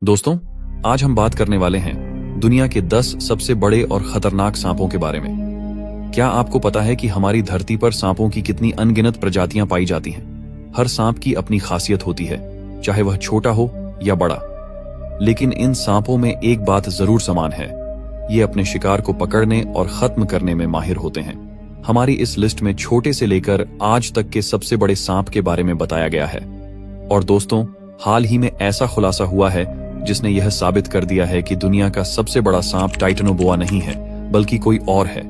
दोस्तों, आज हम बात करने वाले हैं दुनिया के 10 सबसे बड़े और खतरनाक सांपों के बारे में। क्या आपको पता है कि हमारी धरती पर सांपों की कितनी अनगिनत प्रजातियां पाई जाती हैं? हर सांप की अपनी खासियत होती है, चाहे वह छोटा हो या बड़ा। लेकिन इन सांपों में एक बात जरूर समान है, ये अपने शिकार को पकड़ने और खत्म करने में माहिर होते हैं। हमारी इस लिस्ट में छोटे से लेकर आज तक के सबसे बड़े सांप के बारे में बताया गया है। और दोस्तों, हाल ही में ऐसा खुलासा हुआ है जिसने यह साबित कर दिया है कि दुनिया का सबसे बड़ा सांप टाइटेनोबोआ नहीं है, बल्कि कोई और है।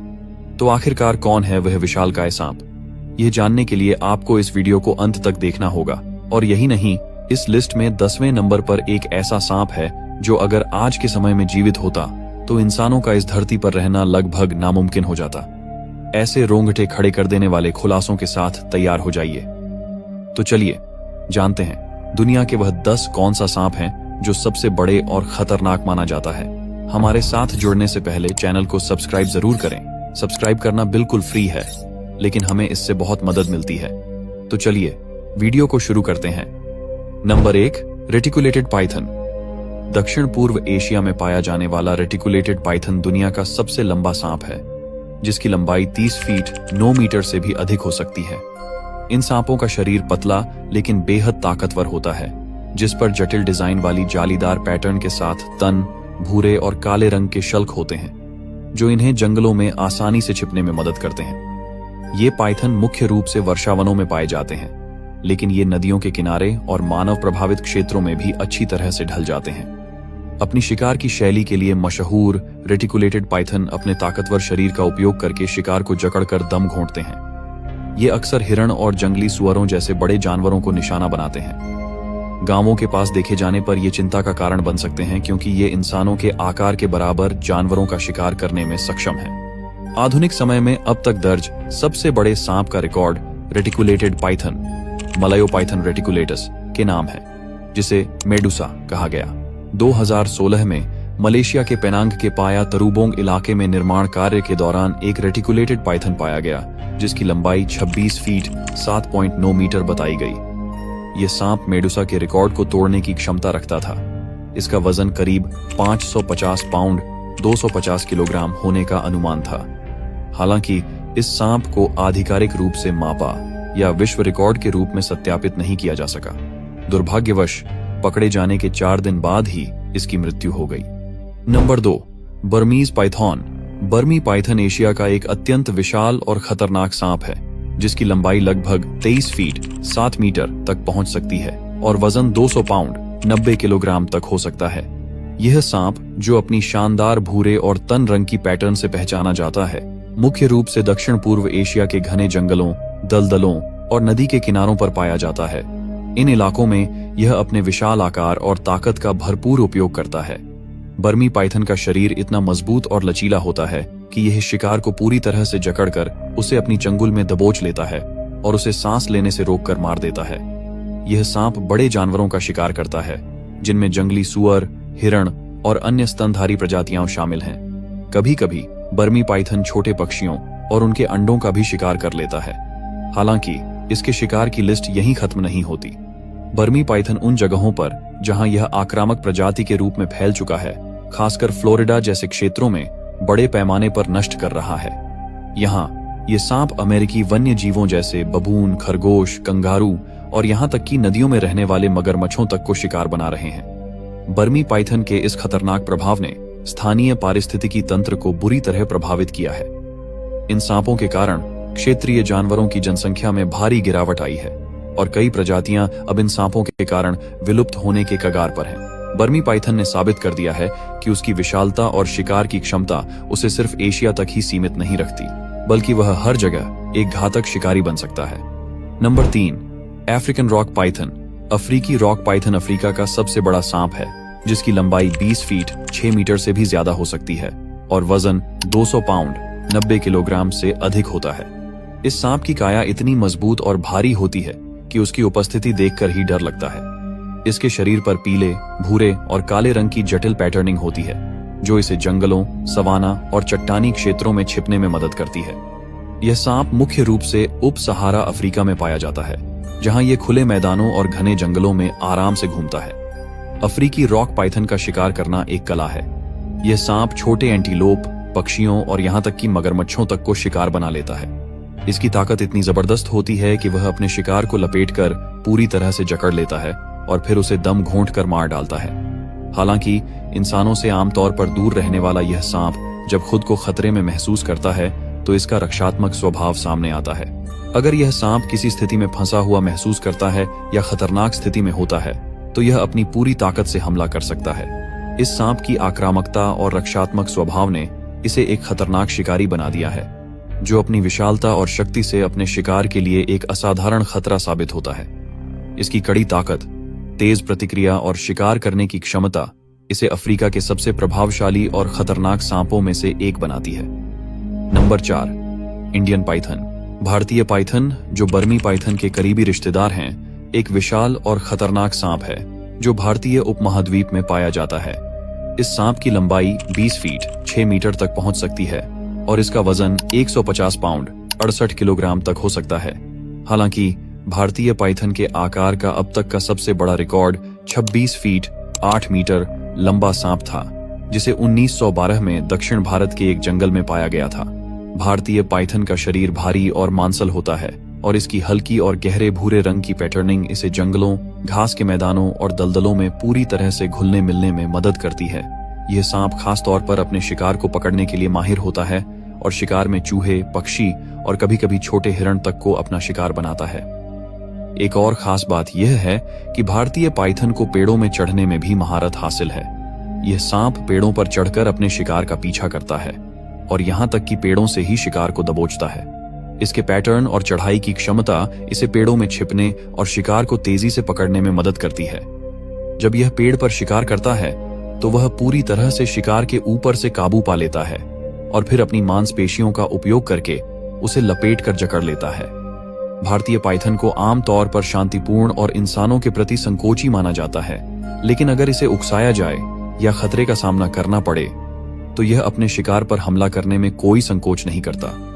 तो आखिरकार कौन है वह विशालकाय सांप? यह जानने के लिए आपको इस वीडियो को अंत तक देखना होगा। और यही नहीं, इस लिस्ट में 10वें नंबर पर एक ऐसा सांप है जो अगर आज के समय में जीवित होता तो इंसानों का इस धरती पर रहना लगभग नामुमकिन हो जाता। ऐसे रोंगटे खड़े कर देने वाले खुलासों के साथ तैयार हो जाइए। तो चलिए जानते हैं दुनिया के वह 10 कौन सा सांप हैं जो सबसे बड़े और खतरनाक माना जाता है। हमारे साथ जुड़ने से पहले चैनल को सब्सक्राइब जरूर करें। सब्सक्राइब करना बिल्कुल फ्री है, लेकिन हमें इससे बहुत मदद मिलती है। तो चलिए वीडियो को शुरू करते हैं। Number 1, reticulated Python. दक्षिण पूर्व एशिया में पाया जाने वाला रेटिकुलेटेड पाइथन दुनिया का सबसे लंबा सांप है, जिसकी लंबाई 30 फीट 9 मीटर से भी अधिक हो सकती है। इन सांपों का शरीर पतला लेकिन बेहद ताकतवर होता है, जिस पर जटिल डिजाइन वाली जालीदार पैटर्न के साथ तन, भूरे और काले रंग के शल्क होते हैं, जो इन्हें जंगलों में आसानी से छिपने में मदद करते हैं। ये पाइथन मुख्य रूप से वर्षावनों में पाए जाते हैं, लेकिन ये नदियों के किनारे और मानव प्रभावित क्षेत्रों में भी अच्छी तरह से ढल जाते हैं। अपनी शिकार की शैली के लिए मशहूर रेटिकुलेटेड पाइथन अपने ताकतवर शरीर का उपयोग करके शिकार को जकड़कर दम घोंटते हैं। ये अक्सर हिरण और जंगली सुअरों जैसे बड़े जानवरों को निशाना बनाते हैं। गांवों के पास देखे जाने पर ये चिंता का कारण बन सकते हैं, क्योंकि ये इंसानों के आकार के बराबर जानवरों का शिकार करने में सक्षम है। आधुनिक समय में अब तक दर्ज सबसे बड़े सांप का रिकॉर्ड रेटिकुलेटेड पाइथन, मलायोपाइथन रेटिकुलेटस के नाम है, जिसे मेडुसा कहा गया। 2016 में मलेशिया के पेनांग के पाया तरुबोंग इलाके में निर्माण कार्य के दौरान एक रेटिकुलेटेड पाइथन पाया गया, जिसकी लंबाई 26 फीट 7.9 मीटर बताई गई। यह सांप मेडुसा के रिकॉर्ड को तोड़ने की क्षमता रखता था। इसका वजन करीब 550 पाउंड 250 किलोग्राम होने का अनुमान था। हालांकि इस सांप को आधिकारिक रूप से मापा या विश्व रिकॉर्ड के रूप में सत्यापित नहीं किया जा सका। दुर्भाग्यवश पकड़े जाने के 4 दिन बाद ही इसकी मृत्यु हो गई। Number 2, Burmese Python. बर्मी पाइथन एशिया का एक अत्यंत विशाल और खतरनाक सांप है, जिसकी लंबाई लगभग 23 फीट 7 मीटर तक पहुंच सकती है और वजन 200 पाउंड 90 किलोग्राम तक हो सकता है। यह सांप, जो अपनी शानदार भूरे और तन रंग की पैटर्न से पहचाना जाता है, मुख्य रूप से दक्षिण पूर्व एशिया के घने जंगलों, दलदलों और नदी के किनारों पर पाया जाता है। इन इलाकों में यह अपने विशाल आकार और ताकत का भरपूर उपयोग करता है। बर्मी पाइथन का शरीर इतना मजबूत और लचीला होता है कि यह शिकार को पूरी तरह से जकड़कर उसे अपनी चंगुल में दबोच लेता है और उसे सांस लेने से रोककर मार देता है। यह सांप बड़े जानवरों का शिकार करता है, जिनमें जंगली सुअर, हिरण और अन्य स्तनधारी प्रजातियां शामिल हैं। कभी कभी बर्मी पाइथन छोटे पक्षियों और उनके अंडों का भी शिकार कर लेता है। हालांकि इसके शिकार की लिस्ट यहीं खत्म नहीं होती। बर्मी पाइथन उन जगहों पर जहां यह आक्रामक प्रजाति के रूप में फैल चुका है, खासकर फ्लोरिडा जैसे क्षेत्रों में बड़े पैमाने पर नष्ट कर रहा है। यहाँ ये सांप अमेरिकी वन्य जीवों जैसे बबून, खरगोश, कंगारू और यहाँ तक कि नदियों में रहने वाले मगरमच्छों तक को शिकार बना रहे हैं। बर्मी पाइथन के इस खतरनाक प्रभाव ने स्थानीय पारिस्थितिकी तंत्र को बुरी तरह प्रभावित किया है। इन सांपों के कारण क्षेत्रीय जानवरों की जनसंख्या में भारी गिरावट आई है और कई प्रजातियां अब इन सांपों के कारण विलुप्त होने के कगार पर हैं। बर्मी पाइथन ने साबित कर दिया है कि उसकी विशालता और शिकार की क्षमता उसे सिर्फ एशिया तक ही सीमित नहीं रखती, बल्कि वह हर जगह एक घातक शिकारी बन सकता है। Number 3, African rock Python. अफ्रीकी रॉक पाइथन अफ्रीका का सबसे बड़ा सांप है, जिसकी लंबाई 20 फीट 6 मीटर से भी ज्यादा हो सकती है और वजन 200 पाउंड 90 किलोग्राम से अधिक होता है। इस सांप की काया इतनी मजबूत और भारी होती है कि उसकी उपस्थिति देखकर ही डर लगता है। इसके शरीर पर पीले, भूरे और काले रंग की जटिल पैटर्निंग होती है, जो इसे जंगलों, सवाना और चट्टानी क्षेत्रों में छिपने में मदद करती है। यह सांप मुख्य रूप से उप सहारा अफ्रीका में पाया जाता है, जहां यह खुले मैदानों और घने जंगलों में आराम से घूमता है। अफ्रीकी रॉक पाइथन का शिकार करना एक कला है। यह सांप छोटे एंटीलोप, पक्षियों और यहाँ तक कि मगरमच्छों तक को शिकार बना लेता है। इसकी ताकत इतनी जबरदस्त होती है कि वह अपने शिकार को लपेटकर पूरी तरह से जकड़ लेता है और फिर उसे दम घोंट कर मार डालता है। हालांकि इंसानों से आमतौर पर दूर रहने वाला यह सांप जब खुद को खतरे में महसूस करता है तो इसका रक्षात्मक स्वभाव सामने आता है। अगर यह सांप किसी स्थिति में फंसा हुआ महसूस करता है या खतरनाक स्थिति में होता है तो यह अपनी पूरी ताकत से हमला कर सकता है। इस सांप की आक्रामकता और रक्षात्मक स्वभाव ने इसे एक खतरनाक शिकारी बना दिया है, जो अपनी विशालता और शक्ति से अपने शिकार के लिए एक असाधारण खतरा साबित होता है। इसकी कड़ी ताकत, तेज प्रतिक्रिया और शिकार करने की क्षमता इसे अफ्रीका के सबसे प्रभावशाली और खतरनाक सांपों में से एक बनाती है। Number 4, Indian Python. भारतीय पाइथन, जो बर्मी पाइथन के करीबी रिश्तेदार हैं, एक विशाल और खतरनाक सांप है जो भारतीय उपमहाद्वीप में पाया जाता है। इस सांप की लंबाई 20 फीट 6 मीटर तक पहुंच सकती है और इसका वजन 150 पाउंड 68 किलोग्राम तक हो सकता है। हालांकि भारतीय पाइथन के आकार का अब तक का सबसे बड़ा रिकॉर्ड 26 फीट 8 मीटर लंबा सांप था, जिसे 1912 में दक्षिण भारत के एक जंगल में पाया गया था। भारतीय पाइथन का शरीर भारी और मांसल होता है और इसकी हल्की और गहरे भूरे रंग की पैटर्निंग इसे जंगलों, घास के मैदानों और दलदलों में पूरी तरह से घुलने मिलने में मदद करती है। यह सांप खास तौर पर अपने शिकार को पकड़ने के लिए माहिर होता है और शिकार में चूहे, पक्षी और कभी-कभी छोटे हिरण तक को अपना शिकार बनाता है। एक और खास बात यह है कि भारतीय पाइथन को पेड़ों में चढ़ने में भी महारत हासिल है। यह सांप पेड़ों पर चढ़कर अपने शिकार का पीछा करता है और यहाँ तक कि पेड़ों से ही शिकार को दबोचता है। इसके पैटर्न और चढ़ाई की क्षमता इसे पेड़ों में छिपने और शिकार को तेजी से पकड़ने में मदद करती है। जब यह पेड़ पर शिकार करता है तो वह पूरी तरह से शिकार के ऊपर से काबू पा लेता है और फिर अपनी मांसपेशियों का उपयोग करके उसे लपेट कर जकड़ लेता है। भारतीय पाइथन को आमतौर पर शांतिपूर्ण और इंसानों के प्रति संकोची माना जाता है, लेकिन अगर इसे उकसाया जाए या खतरे का सामना करना पड़े तो यह अपने शिकार पर हमला करने में कोई संकोच नहीं करता।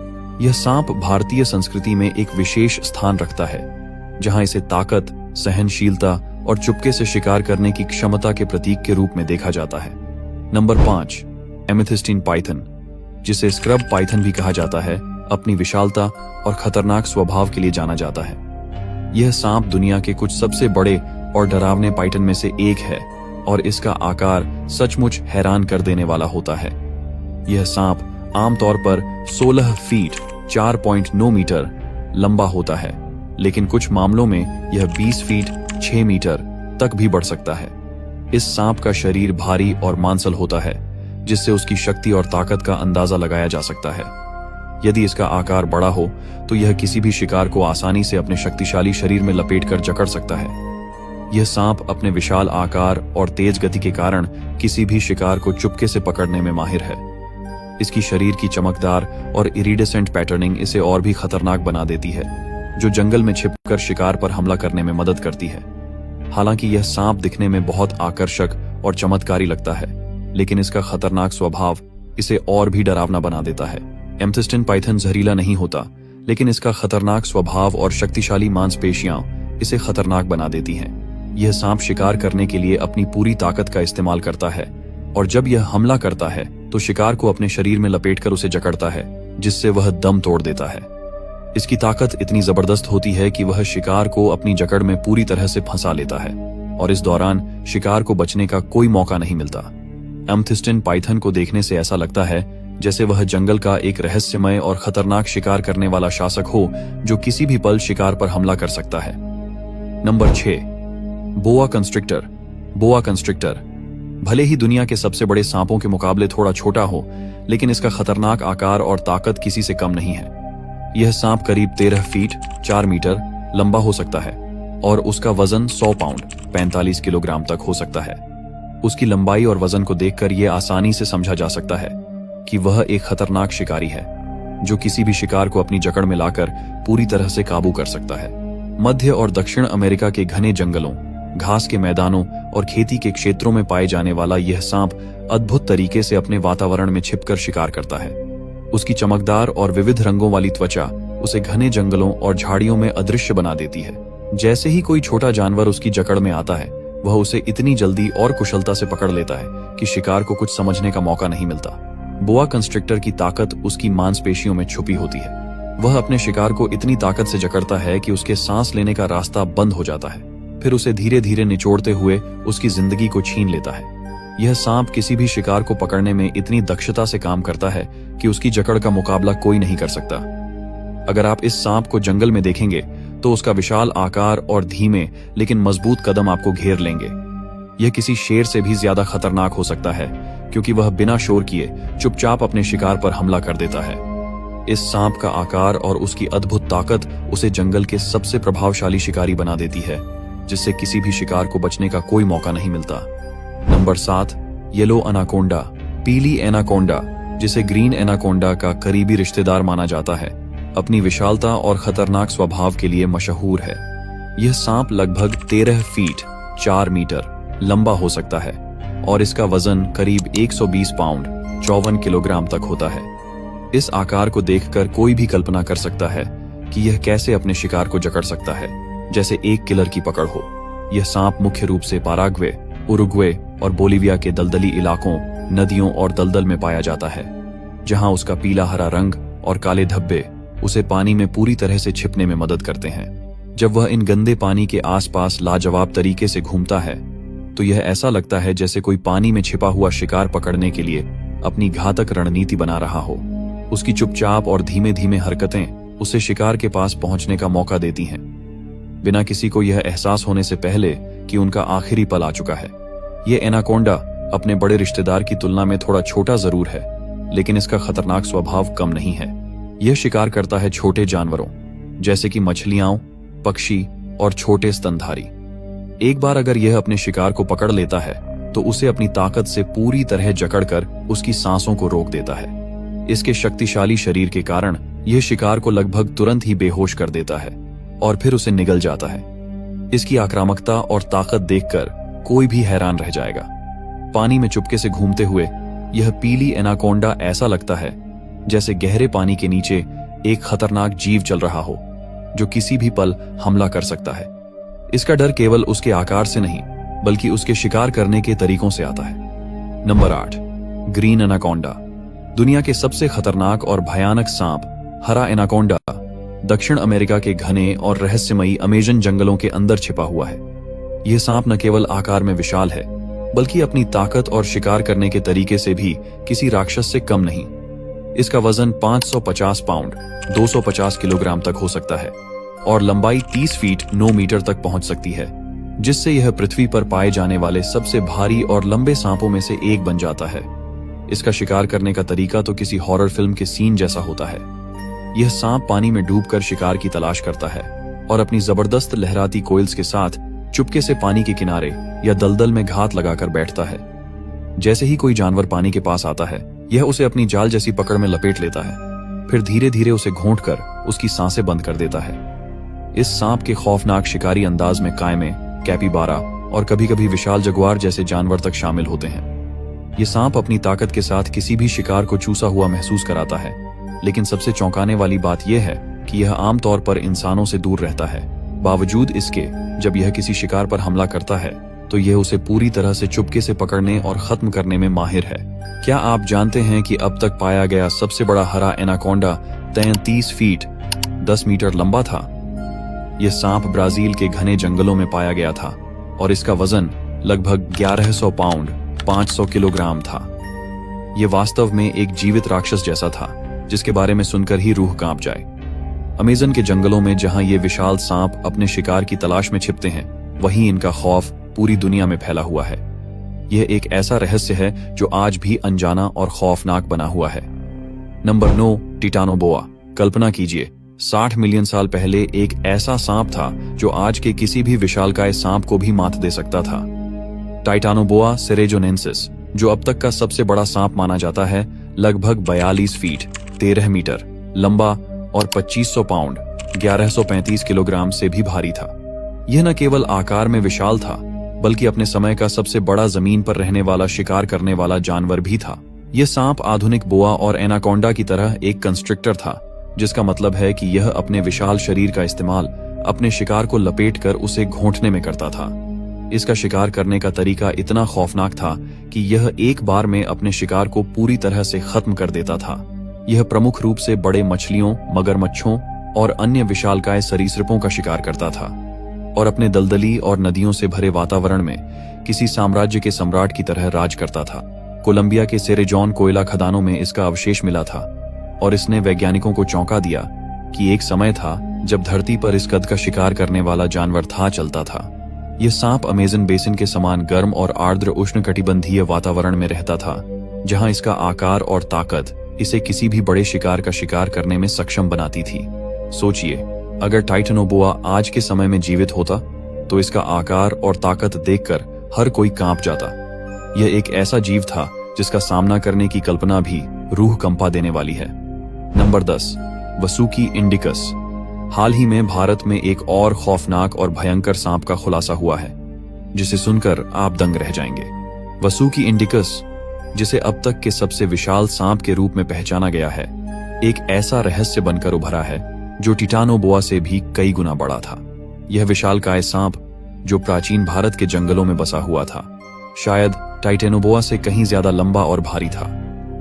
यह सांप भारतीय संस्कृति में एक विशेष स्थान रखता है, जहां इसे ताकत, सहनशीलता और चुपके से शिकार करने की क्षमता के प्रतीक के रूप में देखा जाता है। नंबर 5, एमेथिस्टीन पाइथन, जिसे स्क्रब पाइथन भी कहा जाता है, अपनी विशालता और खतरनाक स्वभाव के लिए जाना जाता है। यह सांप दुनिया के कुछ सबसे बड़े और डरावने पाइथन में से एक है और इसका आकार सचमुच हैरान कर देने वाला होता है। यह सांप आमतौर पर 16 फीट 4.9 मीटर लंबा होता है, लेकिन कुछ मामलों में यह 20 फीट 6 मीटर तक भी बढ़ सकता है। इस सांप का शरीर भारी और मांसल होता है, जिससे उसकी शक्ति और ताकत का अंदाजा लगाया जा सकता है। यदि इसका आकार बड़ा हो तो यह किसी भी शिकार को आसानी से अपने शक्तिशाली शरीर में लपेटकर जकड़ सकता है। यह सांप अपने विशाल आकार और तेज गति के कारण किसी भी शिकार को चुपके से पकड़ने में माहिर है। इसकी शरीर की चमकदार और इरिडेसेंट पैटर्निंग इसे और भी खतरनाक बना देती है, जो जंगल में छिपकर शिकार पर हमला करने में मदद करती है। हालांकि यह सांप दिखने में बहुत आकर्षक और चमत्कारी लगता है, लेकिन इसका खतरनाक स्वभाव इसे और भी डरावना बना देता है। एमेथिस्टीन पाइथन जहरीला नहीं होता, लेकिन इसका खतरनाक स्वभाव और शक्तिशाली मांसपेशियां इसे खतरनाक बना देती हैं। यह सांप शिकार करने के लिए अपनी पूरी ताकत का इस्तेमाल करता है और जब यह हमला करता है तो शिकार को अपने शरीर में लपेटकर उसे जकड़ता है, जिससे वह दम तोड़ देता है। इसकी ताकत इतनी जबरदस्त होती है कि वह शिकार को अपनी जकड़ में पूरी तरह से फंसा लेता है और इस दौरान शिकार को बचने का कोई मौका नहीं मिलता। एमेथिस्टीन पाइथन को देखने से ऐसा लगता है जैसे वह जंगल का एक रहस्यमय और खतरनाक शिकार करने वाला शासक हो, जो किसी भी पल शिकार पर हमला कर सकता है। नंबर 6, बोआ कंस्ट्रिक्टर। बोआ कंस्ट्रिक्टर भले ही दुनिया के सबसे बड़े सांपों के मुकाबले थोड़ा छोटा हो, लेकिन इसका खतरनाक आकार और ताकत किसी से कम नहीं है। यह सांप करीब 13 फीट 4 मीटर लंबा हो सकता है और उसका वजन 100 पाउंड 45 किलोग्राम तक हो सकता है। उसकी लंबाई और वजन को देखकर यह आसानी से समझा जा सकता है कि वह एक खतरनाक शिकारी है, जो किसी भी शिकार को अपनी जकड़ में लाकर पूरी तरह से काबू कर सकता है। मध्य और दक्षिण अमेरिका के घने जंगलों, घास के मैदानों और खेती के क्षेत्रों में पाए जाने वाला यह सांप अद्भुत तरीके से अपने वातावरण में छिपकर शिकार करता है। उसकी चमकदार और विविध रंगों वाली त्वचा उसे घने जंगलों और झाड़ियों में अदृश्य बना देती है। जैसे ही कोई छोटा जानवर उसकी जकड़ में आता है, वह उसे इतनी जल्दी और कुशलता से पकड़ लेता है कि शिकार को कुछ समझने का मौका नहीं मिलता। बोआ कंस्ट्रिक्टर की ताकत उसकी मांसपेशियों में छुपी होती है। वह अपने शिकार को इतनी ताकत से जकड़ता है कि उसके सांस लेने का रास्ता बंद हो जाता है, फिर उसे धीरे धीरे निचोड़ते हुए उसकी जिंदगी को छीन लेता है। यह सांप किसी भी शिकार को पकड़ने में इतनी दक्षता से काम करता है कि उसकी जकड़ का मुकाबला कोई नहीं कर सकता। अगर आप इस सांप को जंगल में देखेंगे तो उसका विशाल आकार और धीमे लेकिन मजबूत कदम आपको घेर लेंगे। यह किसी शेर से भी ज्यादा खतरनाक हो सकता है, क्योंकि वह बिना शोर किए चुपचाप अपने शिकार पर हमला कर देता है। इस सांप का आकार और उसकी अद्भुत ताकत उसे जंगल के सबसे प्रभावशाली शिकारी बना देती है, जिससे किसी भी शिकार को बचने का कोई मौका नहीं मिलता। Number 7, yellow anaconda. पीली एनाकोंडा, जिसे ग्रीन एनाकोंडा का करीबी रिश्तेदार माना जाता है, अपनी विशालता और खतरनाक स्वभाव के लिए मशहूर है। यह सांप लगभग 13 फीट 4 मीटर लंबा हो सकता है और इसका वजन करीब 120 पाउंड 54 किलोग्राम तक होता है। इस आकार को देखकर कोई भी कल्पना कर सकता है कि यह कैसे अपने शिकार को जकड़ सकता है, जैसे एक किलर की पकड़ हो। यह सांप मुख्य रूप से पाराग्वे, उरुग्वे और बोलिविया के दलदली इलाकों, नदियों और दलदल में पाया जाता है, जहां उसका पीला हरा रंग और काले धब्बे उसे पानी में पूरी तरह से छिपने में मदद करते हैं। जब वह इन गंदे पानी के आसपास लाजवाब तरीके से घूमता है तो यह ऐसा लगता है जैसे कोई पानी में छिपा हुआ शिकार पकड़ने के लिए अपनी घातक रणनीति बना रहा हो। उसकी चुपचाप और धीमे धीमे हरकतें उसे शिकार के पास पहुंचने का मौका देती हैं, बिना किसी को यह एहसास होने से पहले कि उनका आखिरी पल आ चुका है। यह एनाकोंडा अपने बड़े रिश्तेदार की तुलना में थोड़ा छोटा जरूर है, लेकिन इसका खतरनाक स्वभाव कम नहीं है। यह शिकार करता है छोटे जानवरों जैसे कि मछलियां, पक्षी और छोटे स्तनधारी। एक बार अगर यह अपने शिकार को पकड़ लेता है तो उसे अपनी ताकत से पूरी तरह जकड़कर उसकी सांसों को रोक देता है। इसके शक्तिशाली शरीर के कारण यह शिकार को लगभग तुरंत ही बेहोश कर देता है और फिर उसे निगल जाता है। इसकी आक्रामकता और ताकत देखकर कोई भी हैरान रह जाएगा। पानी में चुपके से घूमते हुए यह पीली एनाकोंडा ऐसा लगता है जैसे गहरे पानी के नीचे एक खतरनाक जीव चल रहा हो, जो किसी भी पल हमला कर सकता है। इसका डर केवल उसके आकार से नहीं, बल्कि उसके शिकार करने के तरीकों से आता है। Number 8, green anaconda. दुनिया के सबसे खतरनाक और भयानक सांप हरा एनाकोंडा दक्षिण अमेरिका के घने और रहस्यमयी अमेजन जंगलों के अंदर छिपा हुआ है। यह सांप न केवल आकार में विशाल है, बल्कि अपनी ताकत और शिकार करने के तरीके से भी किसी राक्षस से कम नहीं। इसका वजन 550 पाउंड 250 किलोग्राम तक हो सकता है और लंबाई 30 फीट 9 मीटर तक पहुंच सकती है, जिससे यह पृथ्वी पर पाए जाने वाले सबसे भारी और लंबे सांपों में से एक बन जाता है। इसका शिकार करने का तरीका तो किसी हॉरर फिल्म के सीन जैसा होता है। यह सांप पानी में डूबकर शिकार की तलाश करता है और अपनी जबरदस्त लहराती कोइल्स के साथ चुपके से पानी के किनारे या दलदल में घात लगाकर बैठता है। जैसे ही कोई जानवर पानी के पास आता है, यह उसे अपनी जाल जैसी पकड़ में लपेट लेता है, फिर धीरे धीरे उसे घोंटकर उसकी सांसें बंद कर देता है। इस सांप के खौफनाक शिकारी अंदाज में कायमे, कैपिबारा और कभी कभी विशाल जगुआर जैसे जानवर तक शामिल होते हैं। ये सांप अपनी ताकत के साथ किसी भी शिकार को चूसा हुआ महसूस कराता है, लेकिन सबसे चौंकाने वाली बात यह है कि यह आमतौर पर इंसानों से दूर रहता है। बावजूद इसके, जब यह किसी शिकार पर हमला करता है तो यह उसे पूरी तरह से चुपके से पकड़ने और खत्म करने में माहिर है। क्या आप जानते हैं कि अब तक पाया गया सबसे बड़ा हरा एनाकोंडा 33 फीट 10 मीटर लंबा था? यह सांप ब्राजील के घने जंगलों में पाया गया था और इसका वजन लगभग 1100 पाउंड 500 किलोग्राम था। यह वास्तव में एक जीवित राक्षस जैसा था, जिसके बारे में सुनकर ही रूह कांप जाए। अमेज़न के जंगलों में जहां ये विशाल सांप अपने शिकार की तलाश में छिपते हैं, वहीं इनका खौफ पूरी दुनिया में फैला हुआ है। यह एक ऐसा रहस्य है जो आज भी अनजाना और खौफनाक बना हुआ है। नंबर 9, टिटानोबोआ। कल्पना कीजिए, 60 मिलियन साल पहले एक ऐसा सांप था जो आज के किसी भी विशालकाय सांप को भी मात दे सकता था। टाइटानोबोआ सेरेजोनेंसिस, जो अब तक का सबसे बड़ा सांप माना जाता है, लगभग 42 फीट 13 मीटर लंबा और 2500 पाउंड 1135 किलोग्राम से भी भारी था। यह न केवल आकार में विशाल था, बल्कि अपने समय का सबसे बड़ा जमीन पर रहने वाला शिकार करने वाला जानवर भी था। यह सांप आधुनिक बोआ और एनाकोंडा की तरह एक कंस्ट्रिक्टर था, जिसका मतलब है कि यह अपने विशाल शरीर का इस्तेमाल अपने शिकार को लपेटकर उसे घोंटने में करता था। इसका शिकार करने का तरीका इतना खौफनाक था कि यह एक बार में अपने शिकार को पूरी तरह से खत्म कर देता था। यह प्रमुख रूप से बड़े मछलियों, मगरमच्छों और अन्य विशालकाय सरीसृपों का शिकार करता था और अपने दलदली और नदियों से भरे वातावरण में किसी साम्राज्य के सम्राट की तरह राज करता था। कोलंबिया के सेरेजॉन कोयला खदानों में इसका अवशेष मिला था और इसने वैज्ञानिकों को चौंका दिया कि एक समय था जब धरती पर इस कद का शिकार करने वाला जानवर था चलता था। यह सांप अमेज़न बेसिन के समान गर्म और आर्द्र उष्णकटिबंधीय वातावरण में रहता था, जहां इसका आकार और ताकत इसे किसी भी बड़े शिकार का शिकार करने में सक्षम बनाती थी। सोचिए, अगर टाइटनोबोआ आज के समय में जीवित होता तो इसका आकार और ताकत देखकर हर कोई कांप जाता। यह एक ऐसा जीव था जिसका सामना करने की कल्पना भी रूह कंपा देने वाली है। Number 10, Vasuki Indicus. हाल ही में भारत में एक और खौफनाक और भयंकर सांप का खुलासा हुआ है, जिसे सुनकर आप दंग रह जाएंगे। वसुकी इंडिकस, जिसे अब तक के सबसे विशाल सांप के रूप में पहचाना गया है, एक ऐसा रहस्य बनकर उभरा है जो टिटानोबोआ से भी कई गुना बड़ा था। यह विशालकाय सांप, जो प्राचीन भारत के जंगलों में बसा हुआ था, शायद टाइटेनोबोआ से कहीं ज्यादा लंबा और भारी था।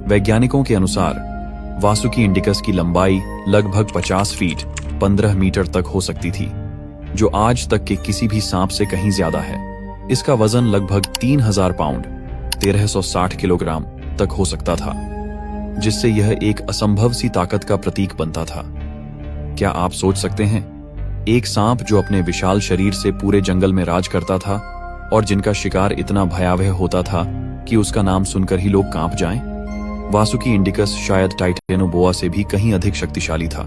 वैज्ञानिकों के अनुसार वासुकी इंडिकस की लंबाई लगभग 50 फीट 15 मीटर तक हो सकती थी, जो आज तक के किसी भी सांप से कहीं ज्यादा है। इसका वजन लगभग 3000 पाउंड 1360 किलोग्राम तक हो सकता था, जिससे यह एक असंभव सी ताकत का प्रतीक बनता था। क्या आप सोच सकते हैं, एक सांप जो अपने विशाल शरीर से पूरे जंगल में राज करता था और जिनका शिकार इतना भयावह होता था कि उसका नाम सुनकर ही लोग कांप जाएं? वासुकी इंडिकस शायद टाइटेनोबोआ से भी कहीं अधिक शक्तिशाली था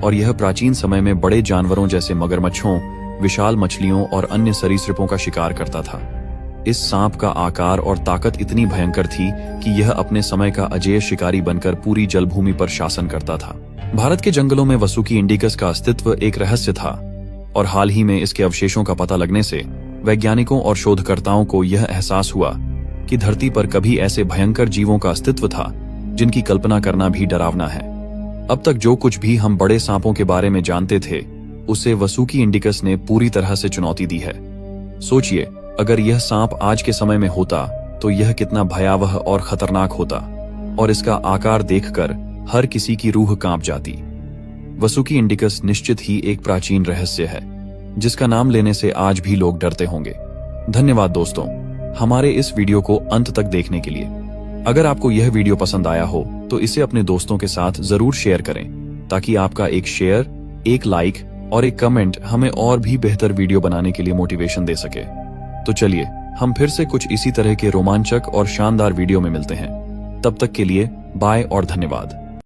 और यह प्राचीन समय में बड़े जानवरों जैसे मगरमच्छों, विशाल मछलियों और अन्य सरीसृपों का शिकार करता था। इस सांप का आकार और ताकत इतनी भयंकर थी कि यह अपने समय का अजेय शिकारी बनकर पूरी जलभूमि पर शासन करता था। भारत के जंगलों में वसुकी इंडिकस का अस्तित्व एक रहस्य था और हाल ही में इसके अवशेषों का पता लगने से वैज्ञानिकों और शोधकर्ताओं को यह एहसास हुआ कि धरती पर कभी ऐसे भयंकर जीवों का अस्तित्व था जिनकी कल्पना करना भी डरावना है। अब तक जो कुछ भी हम बड़े सांपों के बारे में जानते थे, उसे वसुकी इंडिकस ने पूरी तरह से चुनौती दी है। सोचिए, अगर यह सांप आज के समय में होता तो यह कितना भयावह और खतरनाक होता, और इसका आकार देखकर हर किसी की रूह कांप जाती। वसुकी इंडिकस निश्चित ही एक प्राचीन रहस्य है, जिसका नाम लेने से आज भी लोग डरते होंगे। धन्यवाद दोस्तों, हमारे इस वीडियो को अंत तक देखने के लिए। अगर आपको यह वीडियो पसंद आया हो तो इसे अपने दोस्तों के साथ जरूर शेयर करें, ताकि आपका एक शेयर, एक लाइक और एक कमेंट हमें और भी बेहतर वीडियो बनाने के लिए मोटिवेशन दे सके। तो चलिए, हम फिर से कुछ इसी तरह के रोमांचक और शानदार वीडियो में मिलते हैं। तब तक के लिए बाय और धन्यवाद।